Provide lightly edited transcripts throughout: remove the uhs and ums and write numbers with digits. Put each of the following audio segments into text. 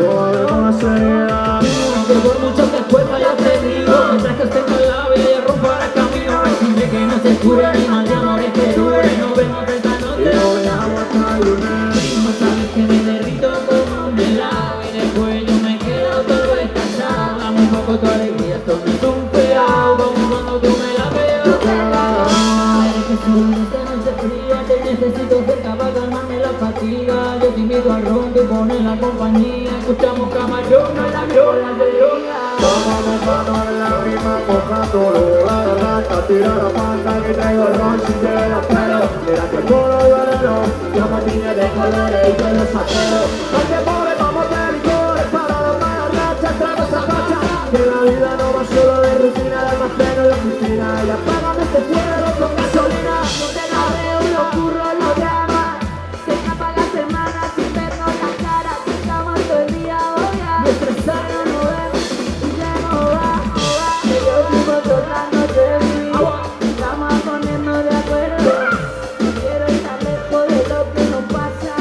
no sería. Que por mucho que esfuerzo yo te digo, mientras que esté con la vida y rompo ahora camino, resiste que no se cure ni mal de amores que dure. Nos vemos esta noche Y lo dejamos hasta el lunes. primo, sabes que me derrito como un helado y después yo me quedo todo estallado. Dame un poco tu alegría, esto no es un peado, como cuando tú me la pegas. Yo te la doy. Eres que solo esta noche fría te necesito cerca para calmarme la fatiga. Yo te invito al ron, tú pones la compañía, escuchamos camarón, la viola de droga. Vamos mojando en la rima, mojándolo. La garganta, tira la panza que traigo el ron sin que los pelos. Mira que puro duelero, yo maquiña de colores y yo los saqueo. Al que pobre vamos de licores para las malas rachas, tragos a facha. Que la vida no va solo de rutina, de almacén en la oficina. Y apágame este fuego con gasolina. No te la veo, lo curro, lo llama. Se escapan las semanas sin vernos la cara. Estamos todo el día obviando. Estresado No vemos y ya no va. Que yo vivo toda la noche vivir. Vamos a ponernos de acuerdo. No quiero estar lejos de lo que nos pasa.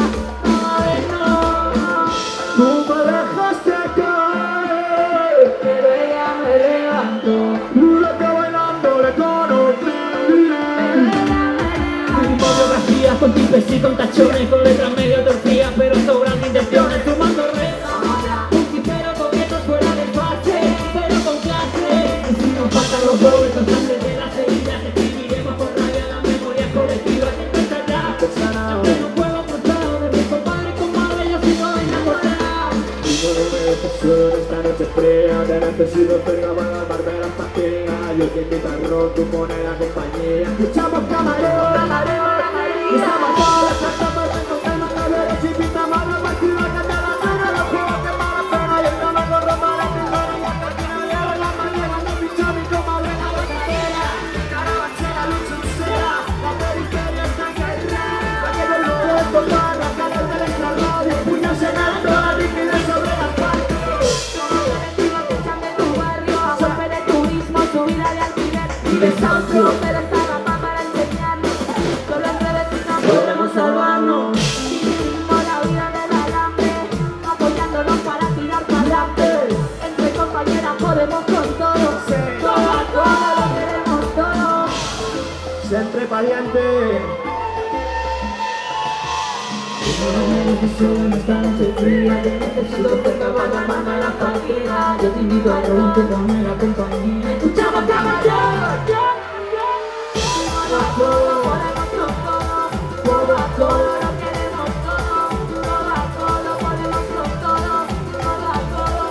No, a ver, no. Tú me dejaste caer, pero ella me levantó. la que bailando le conocí. Fotografías con tipes y con tachones, con letras medio torcidas, pero sobran intenciones, sumando redes. Un tipero coqueto fuera de fase, pero con clase. Y si nos faltan los dobles constantes de las heridas, escribiremos con rabia las memorias colectivas que empezará. Aunque no juego cruzado de mis compadres con madre, yo sigo enamorado. Y no me dejes solo en esta noche fría. Te necesito cerca para calmarme las pastillas. Yo te invito al ron, tú pones la compañía. Escuchamos camarón, y estamos todas las cartas con temas cabreros y pintamos la partida que te la pena. Los juegos que mala pena y estamos con ropa de primera. Y hasta que no llegue la mañana no pincha mi comadre la bacatera. Carabachera, lucha en cera, la periferia está caída. Pa' que yo lo puedo para arrancar el del extrarradio. Puños en alto, la liquidez sobre las partes. Colectivos que echan de tu barrio. A golpe de turismo, subida de alquiler y desahucio. Pero está la paz para enseñarnos. Solo entre vecinos podremos salvarnos. Vivimos la vida del alambre, apoyándonos para tirar para adelante. Entre compañeras podemos con todo. Todo a todo lo queremos todo. Siempre valiente. Solo esta noche fría, te necesito cerca para calmarme la fatiga. Yo te invito a ron, tú pones la compañía, escuchamos camarón. Todo a todo, podemos con todo. Todo a todo lo queremos todo. Todo a todo, podemos con todo. Todo a todo.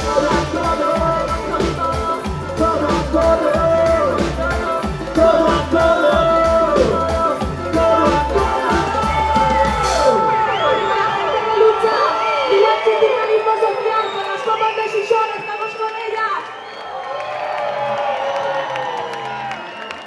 Todo a todo, podemos con todo. Todo, todo.